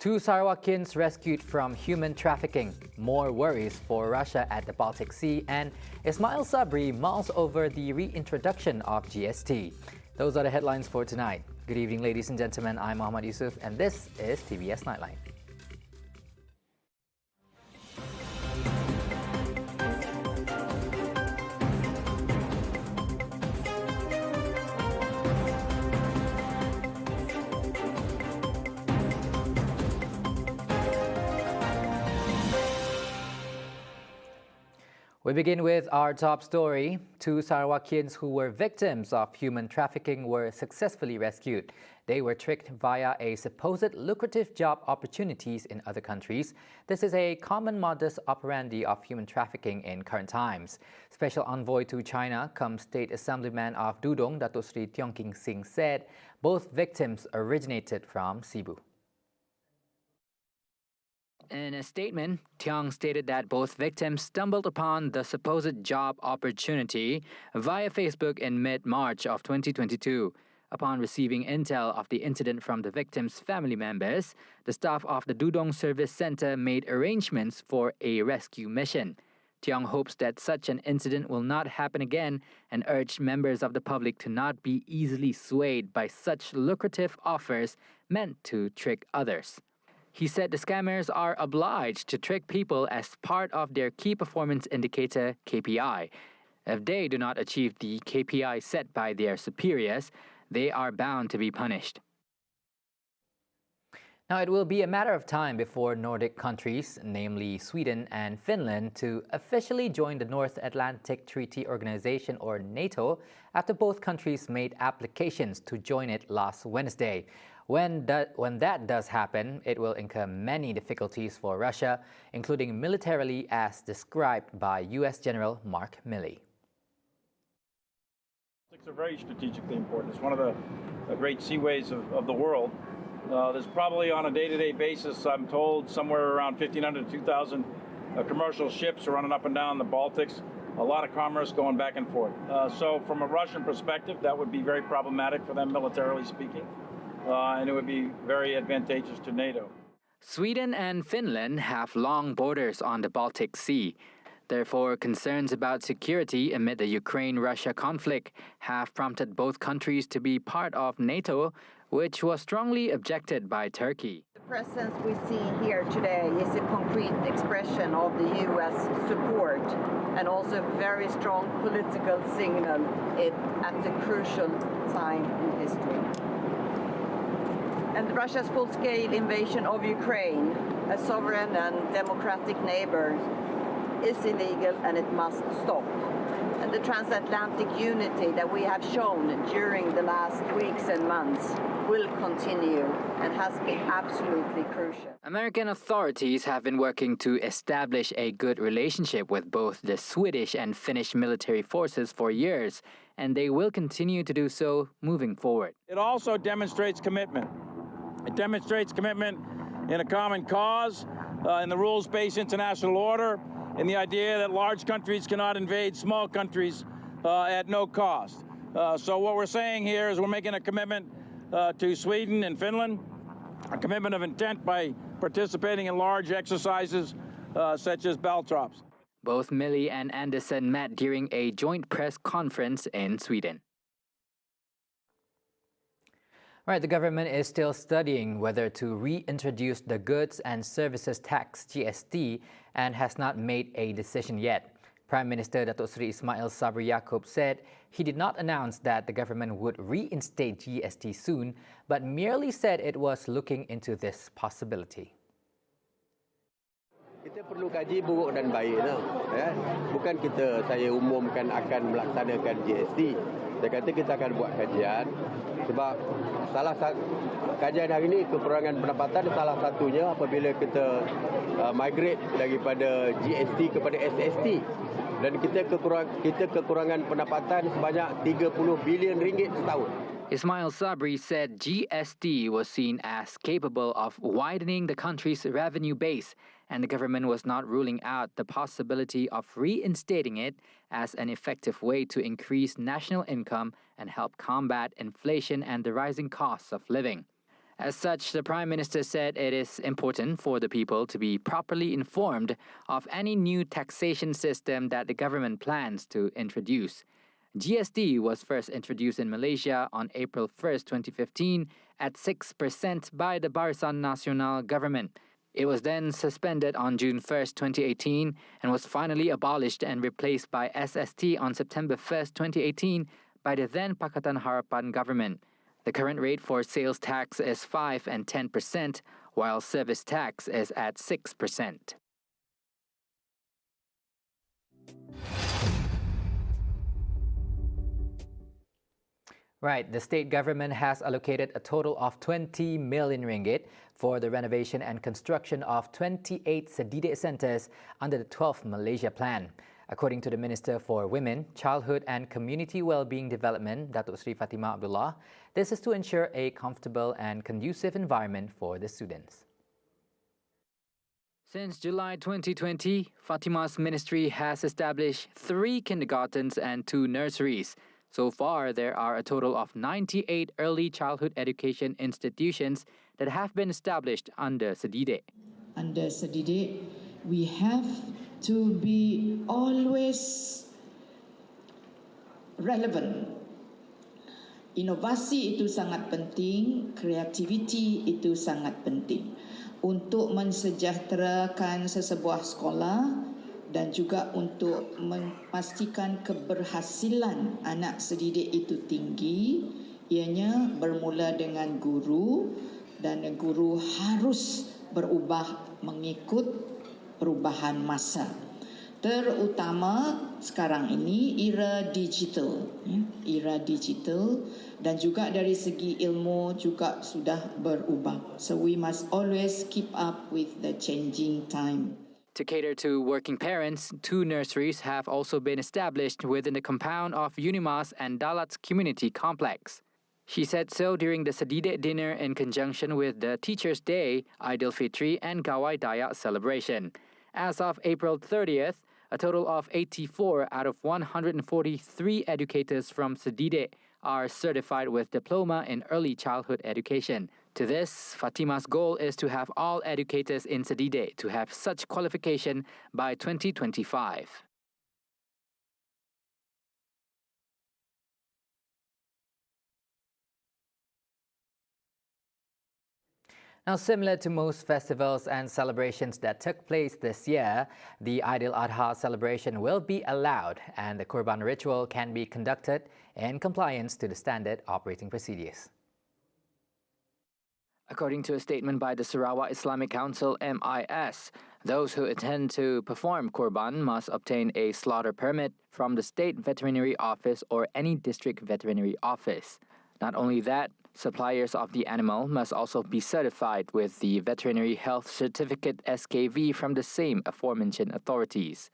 Two Sarawakians rescued from human trafficking, more worries for Russia at the Baltic Sea, and ISMAIL SABRI mulls over the reintroduction of GST. Those are the headlines for tonight. Good evening, ladies and gentlemen. I'm Muhammad Yusuf, and this is TVS Nightline. We begin with our top story. Two Sarawakians who were victims of human trafficking were successfully rescued. They were tricked via a supposed lucrative job opportunities in other countries. This is a common modus operandi of human trafficking in current times. Special Envoy to China, cum State Assemblyman of Dudong, Dato Sri Tiong King Sing, said both victims originated from Cebu. In a statement, Tiong stated that both victims stumbled upon the supposed job opportunity via Facebook in mid-March of 2022. Upon receiving intel of the incident from the victims' family members, the staff of the Dudong Service Center made arrangements for a rescue mission. Tiong hopes that such an incident will not happen again and urged members of the public to not be easily swayed by such lucrative offers meant to trick others. He said the scammers are obliged to trick people as part of their key performance indicator, KPI. If they do not achieve the KPI set by their superiors, they are bound to be punished. Now, it will be a matter of time before Nordic countries, namely Sweden and Finland, to officially join the North Atlantic Treaty Organization, or NATO, after both countries made applications to join it last Wednesday. When that does happen, it will incur many difficulties for Russia, including militarily, as described by U.S. General Mark Milley. Are very strategically important. It's one of the great seaways of the world. There's probably on a day-to-day basis, I'm told, somewhere around 1,500 to 2,000 commercial ships running up and down the Baltics. A lot of commerce going back and forth. So from a Russian perspective, that would be very problematic for them militarily speaking. And it would be very advantageous to NATO. Sweden and Finland have long borders on the Baltic Sea. Therefore, concerns about security amid the Ukraine-Russia conflict have prompted both countries to be part of NATO, which was strongly objected by Turkey. The presence we see here today is a concrete expression of the U.S. support and also a very strong political signal at a crucial time in history. And Russia's full-scale invasion of Ukraine, a sovereign and democratic neighbor, is illegal and it must stop. And the transatlantic unity that we have shown during the last weeks and months will continue and has been absolutely crucial. American authorities have been working to establish a good relationship with both the Swedish and Finnish military forces for years, and they will continue to do so moving forward. It also demonstrates commitment. It demonstrates commitment in a common cause, in the rules-based international order, in the idea that large countries cannot invade small countries at no cost. So what we're saying here is we're making a commitment to Sweden and Finland, a commitment of intent by participating in large exercises such as BALTIC. Both Milley and Anderson met during a joint press conference in Sweden. All right, the government is still studying whether to reintroduce the Goods and Services Tax, GST, and has not made a decision yet. Prime Minister Dato Sri Ismail Sabri Yaakob said he did not announce that the government would reinstate GST soon, but merely said it was looking into this possibility. Kita perlu kaji buruk dan baik, ya. Bukan saya umumkan akan melaksanakan GST. Saya kata kita akan buat kajian sebab salah satu kajian hari ini kekurangan pendapatan salah satunya apabila kita migrate daripada GST kepada SST dan kita kekurangan pendapatan sebanyak 30 bilion ringgit setahun. Ismail Sabri said GST was seen as capable of widening the country's revenue base, and the government was not ruling out the possibility of reinstating it as an effective way to increase national income and help combat inflation and the rising costs of living. As such, the Prime Minister said it is important for the people to be properly informed of any new taxation system that the government plans to introduce. GST was first introduced in Malaysia on April 1st, 2015 at 6% by the Barisan Nasional government. It was then suspended on June 1st, 2018 and was finally abolished and replaced by SST on September 1st, 2018 by the then Pakatan Harapan government. The current rate for sales tax is 5% and 10%, while service tax is at 6%. Right, the state government has allocated a total of 20 million ringgit for the renovation and construction of 28 Sedidek centers under the 12th Malaysia Plan. According to the Minister for Women, Childhood and Community Wellbeing Development, Datuk Sri Fatimah Abdullah, this is to ensure a comfortable and conducive environment for the students. Since July 2020, Fatimah's ministry has established 3 kindergartens and 2 nurseries. So far, there are a total of 98 early childhood education institutions that have been established under Sedidek. Under Sedidek, we have to be always relevant. Inovasi itu sangat penting, kreativiti itu sangat penting untuk mensejahterakan sesebuah sekolah dan juga untuk memastikan keberhasilan anak sedidik itu tinggi. Ianya bermula dengan guru dan guru harus berubah mengikut perubahan masa. Terutama sekarang ini era digital dan juga dari segi ilmu juga sudah berubah. So we must always keep up with the changing time. To cater to working parents, 2 nurseries have also been established within the compound of Unimas and Dalat's community complex. She said so during the Sedidek dinner in conjunction with the Teachers' Day, Aidilfitri and Gawai Dayak celebration. As of April 30th, a total of 84 out of 143 educators from Sedidek are certified with diploma in early childhood education. To this, Fatimah's goal is to have all educators in Sedidek to have such qualification by 2025. Now, similar to most festivals and celebrations that took place this year, the Aidil Adha celebration will be allowed and the Kurban ritual can be conducted in compliance to the standard operating procedures. According to a statement by the Sarawak Islamic Council MIS, those who intend to perform Kurban must obtain a slaughter permit from the State Veterinary Office or any district veterinary office. Not only that, suppliers of the animal must also be certified with the Veterinary Health Certificate SKV from the same aforementioned authorities.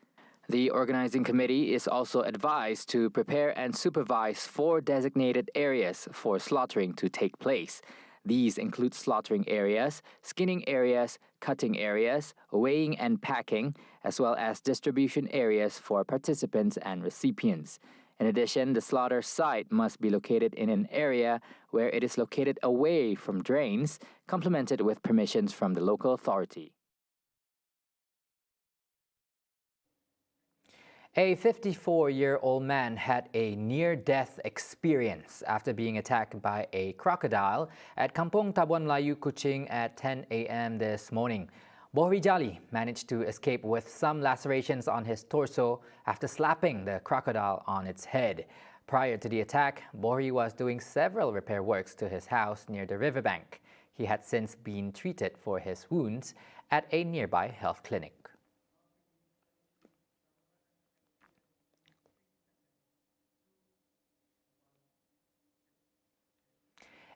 The organizing committee is also advised to prepare and supervise 4 designated areas for slaughtering to take place. These include slaughtering areas, skinning areas, cutting areas, weighing and packing, as well as distribution areas for participants and recipients. In addition, the slaughter site must be located in an area where it is located away from drains, complemented with permissions from the local authority. A 54-year-old man had a near-death experience after being attacked by a crocodile at Kampung Tabuan Melayu, Kuching at 10 a.m. this morning. Bohri Jali managed to escape with some lacerations on his torso after slapping the crocodile on its head. Prior to the attack, Bohri was doing several repair works to his house near the riverbank. He had since been treated for his wounds at a nearby health clinic.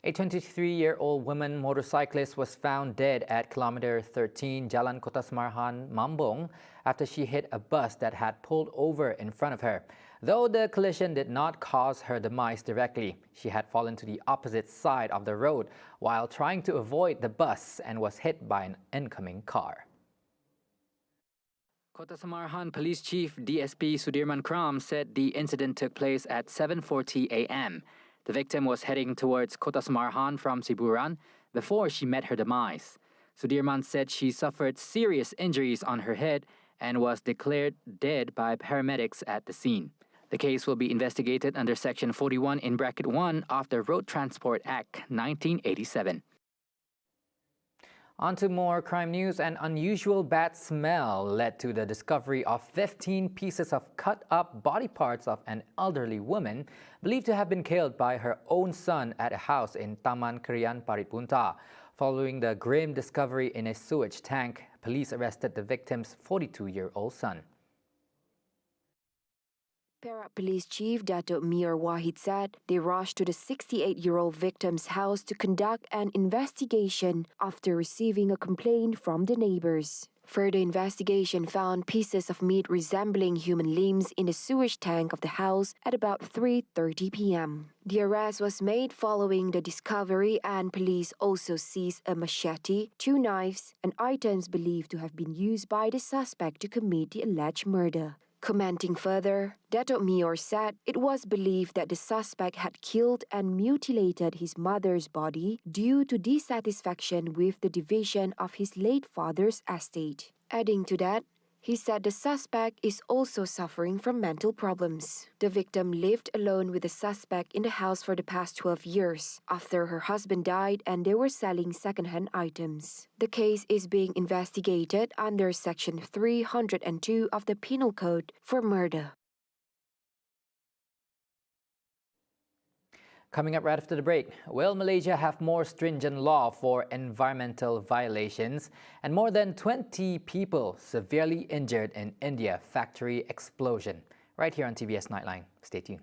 A 23-year-old woman motorcyclist was found dead at kilometer 13 Jalan Kota Semarhan, Mambong, after she hit a bus that had pulled over in front of her. Though the collision did not cause her demise directly, she had fallen to the opposite side of the road while trying to avoid the bus and was hit by an incoming car. Kota Semarhan Police Chief DSP Sudirman Kram said the incident took place at 7:40 a.m. The victim was heading towards Kota Semarhan from Siburan. before she met her demise. Sudirman said she suffered serious injuries on her head and was declared dead by paramedics at the scene. The case will be investigated under Section 41 in Bracket 1 of the Road Transport Act 1987. On to more crime news. An unusual bad smell led to the discovery of 15 pieces of cut-up body parts of an elderly woman believed to have been killed by her own son at a house in Taman Krian, Paritpunta. Following the grim discovery in a sewage tank, police arrested the victim's 42-year-old son. Perak Police Chief Datuk Mir Wahid said they rushed to the 68-year-old victim's house to conduct an investigation after receiving a complaint from the neighbors. Further investigation found pieces of meat resembling human limbs in the sewage tank of the house at about 3:30 p.m. The arrest was made following the discovery, and police also seized a machete, 2 knives, and items believed to have been used by the suspect to commit the alleged murder. Commenting further, Datuk Mir said it was believed that the suspect had killed and mutilated his mother's body due to dissatisfaction with the division of his late father's estate. Adding to that, he said the suspect is also suffering from mental problems. The victim lived alone with the suspect in the house for the past 12 years after her husband died, and they were selling second-hand items. The case is being investigated under Section 302 of the Penal Code for murder. Coming up right after the break, will Malaysia have more stringent law for environmental violations? And more than 20 people severely injured in India factory explosion. Right here on TVS Nightline. Stay tuned.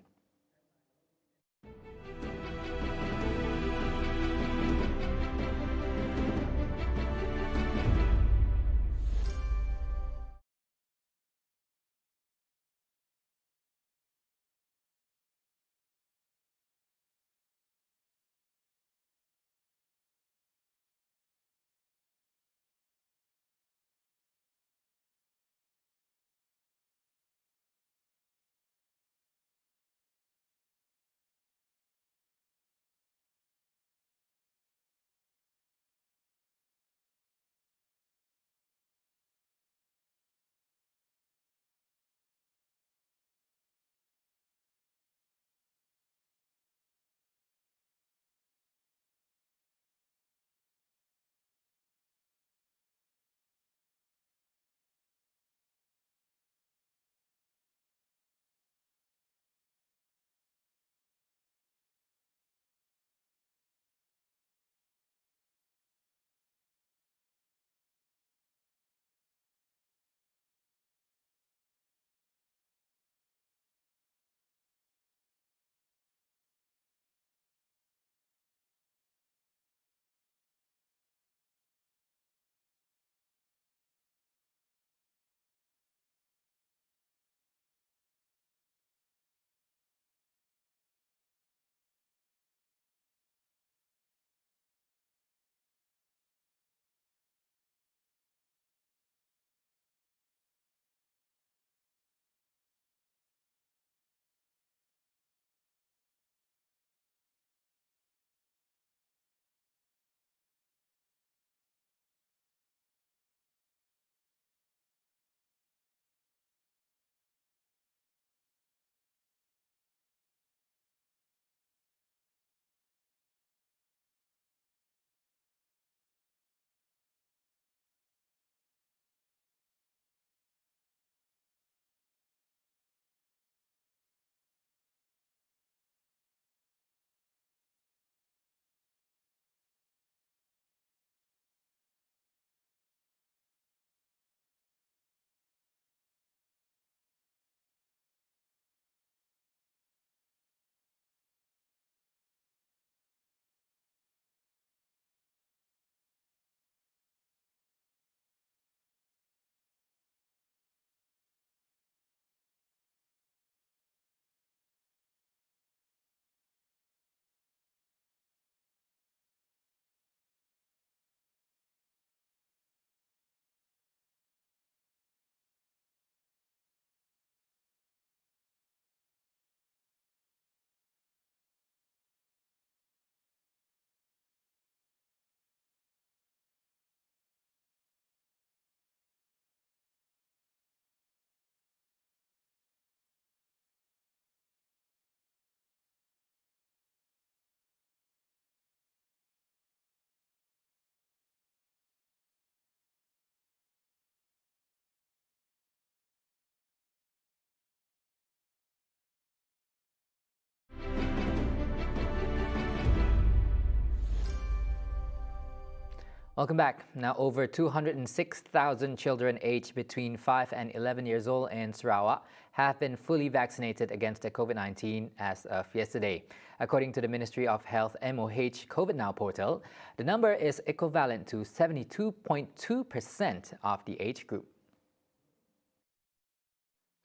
Welcome back. Now, over 206,000 children aged between 5 and 11 years old in Sarawak have been fully vaccinated against the COVID-19 as of yesterday. According to the Ministry of Health MOH COVID Now portal, the number is equivalent to 72.2% of the age group.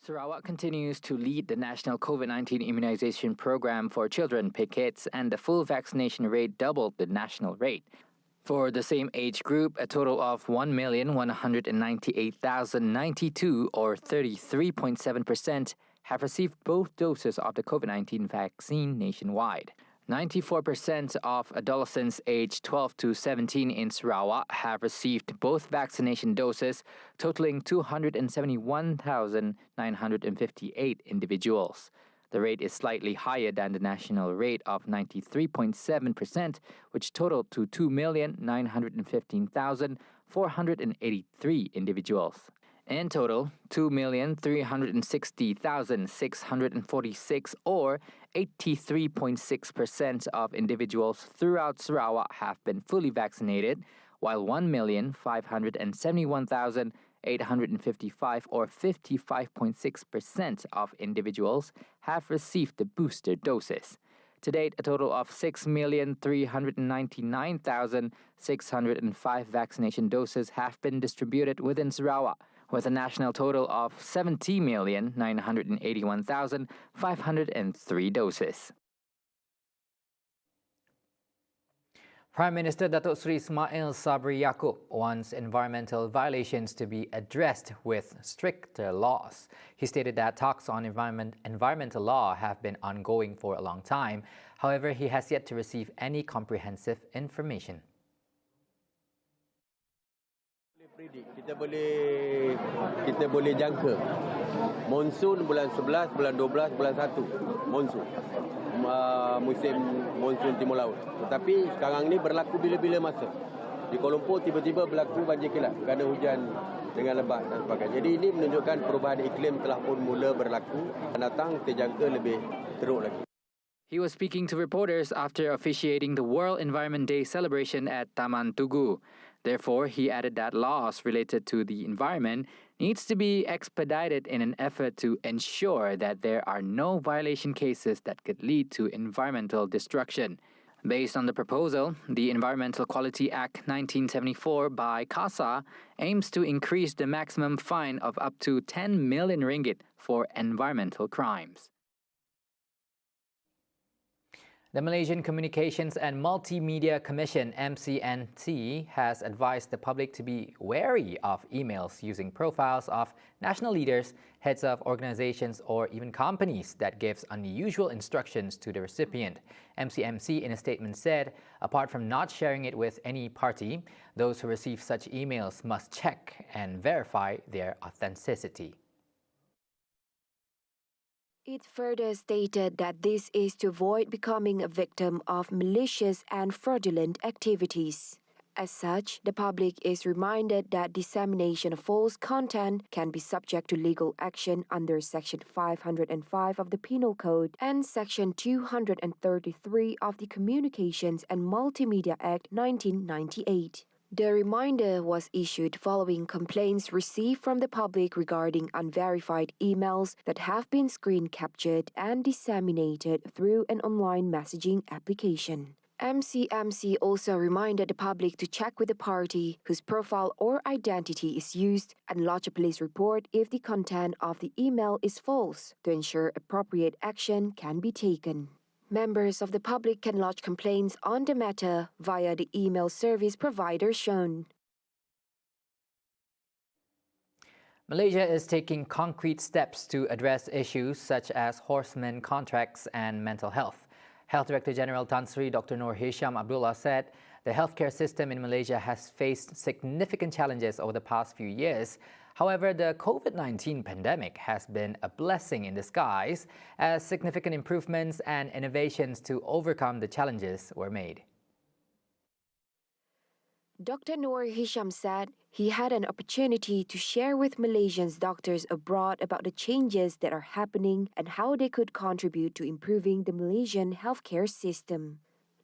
Sarawak continues to lead the national COVID-19 immunization program for children, PICKITS, and the full vaccination rate doubled the national rate. For the same age group, a total of 1,198,092, or 33.7%, have received both doses of the COVID-19 vaccine nationwide. 94% of adolescents aged 12 to 17 in Sarawak have received both vaccination doses, totaling 271,958 individuals. The rate is slightly higher than the national rate of 93.7%, which totaled to 2,915,483 individuals. In total, 2,360,646, or 83.6% of individuals throughout Sarawak have been fully vaccinated, while 1,571,855, or 55.6% of individuals have received the booster doses. To date, a total of 6,399,605 vaccination doses have been distributed within Sarawak, with a national total of 70,981,503 doses. Prime Minister Datuk Seri Ismail Sabri Yaakob wants environmental violations to be addressed with stricter laws. He stated that talks on environmental law have been ongoing for a long time. However, he has yet to receive any comprehensive information. Kita boleh jangka monsun bulan 11, bulan 12, bulan 1 monsun, musim monsun timur laut. Tetapi sekarang ni berlaku bila-bila masa. Di Kuala Lumpur tiba-tiba berlaku banjir kilat kerana hujan dengan lebat dan sebagainya. Jadi ini menunjukkan perubahan iklim telah pun mula berlaku. Akan datang terjangka lebih teruk lagi. He was speaking to reporters after officiating the World Environment Day celebration at Taman Tugu. Therefore, he added that laws related to the environment needs to be expedited in an effort to ensure that there are no violation cases that could lead to environmental destruction. Based on the proposal, the Environmental Quality Act 1974 by CASA aims to increase the maximum fine of up to 10 million ringgit for environmental crimes. The Malaysian Communications and Multimedia Commission, MCMC, has advised the public to be wary of emails using profiles of national leaders, heads of organizations, or even companies that gives unusual instructions to the recipient. MCMC in a statement said, apart from not sharing it with any party, those who receive such emails must check and verify their authenticity. It further stated that this is to avoid becoming a victim of malicious and fraudulent activities. As such, the public is reminded that dissemination of false content can be subject to legal action under Section 505 of the Penal Code and Section 233 of the Communications and Multimedia Act 1998. The reminder was issued following complaints received from the public regarding unverified emails that have been screen captured and disseminated through an online messaging application. MCMC also reminded the public to check with the party whose profile or identity is used and lodge a police report if the content of the email is false to ensure appropriate action can be taken. Members of the public can lodge complaints on the matter via the email service provider shown. Malaysia is taking concrete steps to address issues such as horsemen contracts and mental health. Health Director General Tan Sri Dr. Noor Hisham Abdullah said the healthcare system in Malaysia has faced significant challenges over the past few years. However, the COVID-19 pandemic has been a blessing in disguise as significant improvements and innovations to overcome the challenges were made. Dr. Noor Hisham said he had an opportunity to share with Malaysians doctors abroad about the changes that are happening and how they could contribute to improving the Malaysian healthcare system.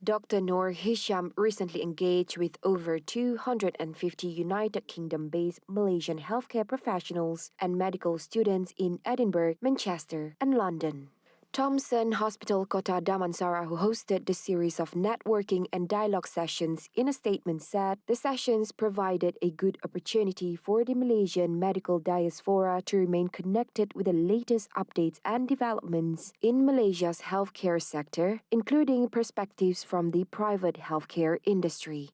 Dr. Noor Hisham recently engaged with over 250 United Kingdom-based Malaysian healthcare professionals and medical students in Edinburgh, Manchester, and London. Thomson Hospital Kota Damansara, who hosted the series of networking and dialogue sessions, in a statement said the sessions provided a good opportunity for the Malaysian medical diaspora to remain connected with the latest updates and developments in Malaysia's healthcare sector, including perspectives from the private healthcare industry.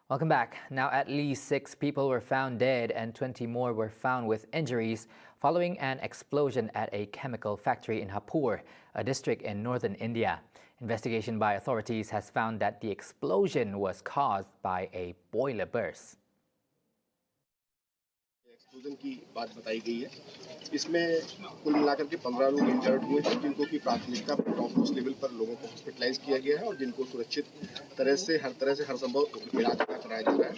Welcome back. Now, at least 6 people were found dead and 20 more were found with injuries following an explosion at a chemical factory in Hapur, a district in northern India. Investigation by authorities has found that the explosion was caused by a boiler burst. संशोधन की बात बताई गई है। इसमें कुल मिलाकर के 15 लोग इंजर्ड हुए हैं, जिनको की प्राथमिकता टॉप लेवल पर लोगों को हॉस्पिटलाइज किया गया है और जिनको सुरक्षित तरह से हर संभव इलाज कराया जा रहा है।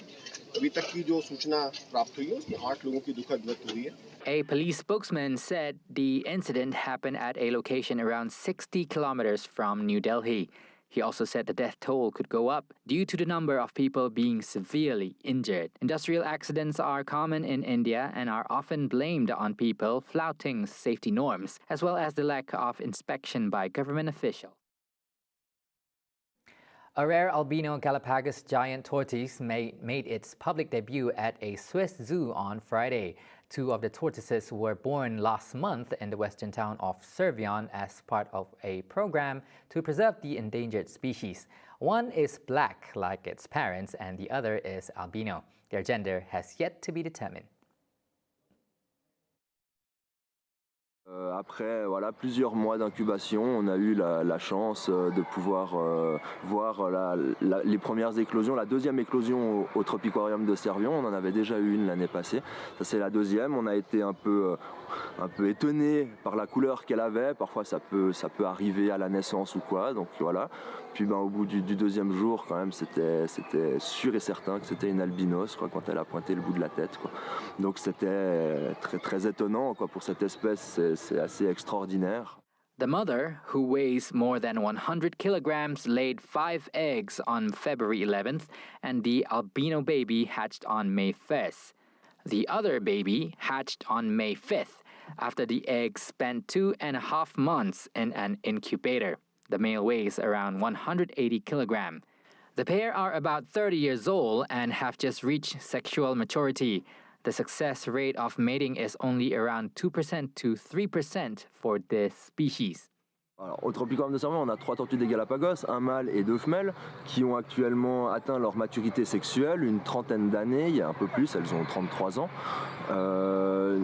अभी तक की जो सूचना प्राप्त हुई है उसमें 8 लोगों की दुखद मृत्यु हुई है। A police spokesman said the incident happened at a location around 60 kilometers from New Delhi. He also said the death toll could go up due to the number of people being severely injured. Industrial accidents are common in India and are often blamed on people flouting safety norms, as well as the lack of inspection by government officials. A rare albino Galapagos giant tortoise made its public debut at a Swiss zoo on Friday. 2 of the tortoises were born last month in the western town of Servion as part of a program to preserve the endangered species. One is black like its parents and the other is albino. Their gender has yet to be determined. Après plusieurs mois d'incubation, on a eu la chance de pouvoir voir les premières éclosions. La deuxième éclosion au Tropicarium de Servion, on en avait déjà eu une l'année passée. Ça c'est la deuxième. On a été un peu étonné par la couleur qu'elle avait. Parfois ça peut arriver à la naissance ou quoi. Donc voilà. Puis au bout du deuxième jour, quand même, c'était sûr et certain que c'était une albinos quoi, quand elle a pointé le bout de la tête. Quoi. Donc c'était très très étonnant quoi, pour cette espèce. C'est assez extraordinaire. The mother, who weighs more than 100 kilograms, laid 5 eggs on February 11th, and the albino baby hatched on May 1st. The other baby hatched on May 5th, after the eggs spent 2.5 months in an incubator. The male weighs around 180 kilograms. The pair are about 30 years old and have just reached sexual maturity. The success rate of mating is only around 2% to 3% for this species. Alors, au Tropicarium de Servion, on a 3 tortues des Galapagos, un mâle et 2 femelles, qui ont actuellement atteint leur maturité sexuelle, une trentaine d'années, il y a un peu plus, elles ont 33 ans. Le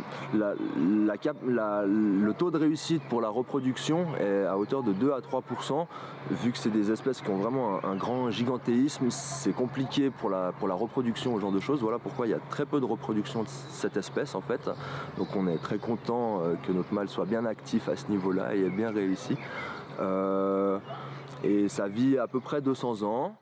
taux de réussite pour la reproduction est à hauteur de 2 à 3%. Vu que c'est des espèces qui ont vraiment un grand gigantéisme, c'est compliqué pour la reproduction, ce genre de choses. Voilà pourquoi il y a très peu de reproduction de cette espèce en fait. Donc on est très content que notre mâle soit bien actif à ce niveau-là et ait bien réussi. Et ça vit à peu près 200 ans.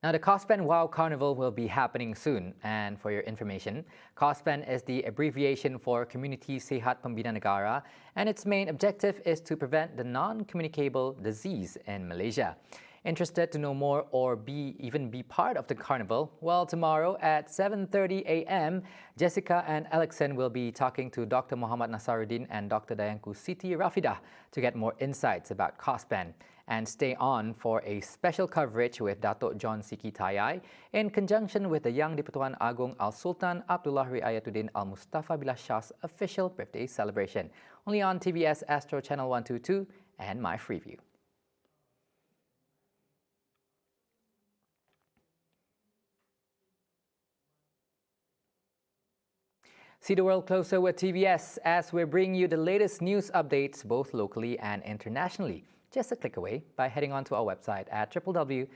Now, the Cospen Wow Carnival will be happening soon. And for your information, Cospen is the abbreviation for Community Sehat Pembina Negara, and its main objective is to prevent the non-communicable disease in Malaysia. Interested to know more or even be part of the carnival? Well, tomorrow at 7:30 a.m., Jessica and Alexen will be talking to Dr. Muhammad Nasaruddin and Dr. Dayanku Siti Rafidah to get more insights about Cospen. And stay on for a special coverage with Dato' John Siki Tayai in conjunction with the Yang Dipertuan Agong Al-Sultan Abdullah Riayatuddin Al-Mustafa Billah Shah's official birthday celebration. Only on TVS Astro Channel 122 and My Freeview. See the world closer with TVS as we bring you the latest news updates both locally and internationally. Just a click away by heading on to our website at www.tvstv.my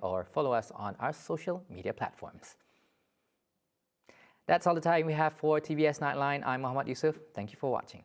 or follow us on our social media platforms. That's all the time we have for TVS Nightline. I'm Muhammad Yusuf. Thank you for watching.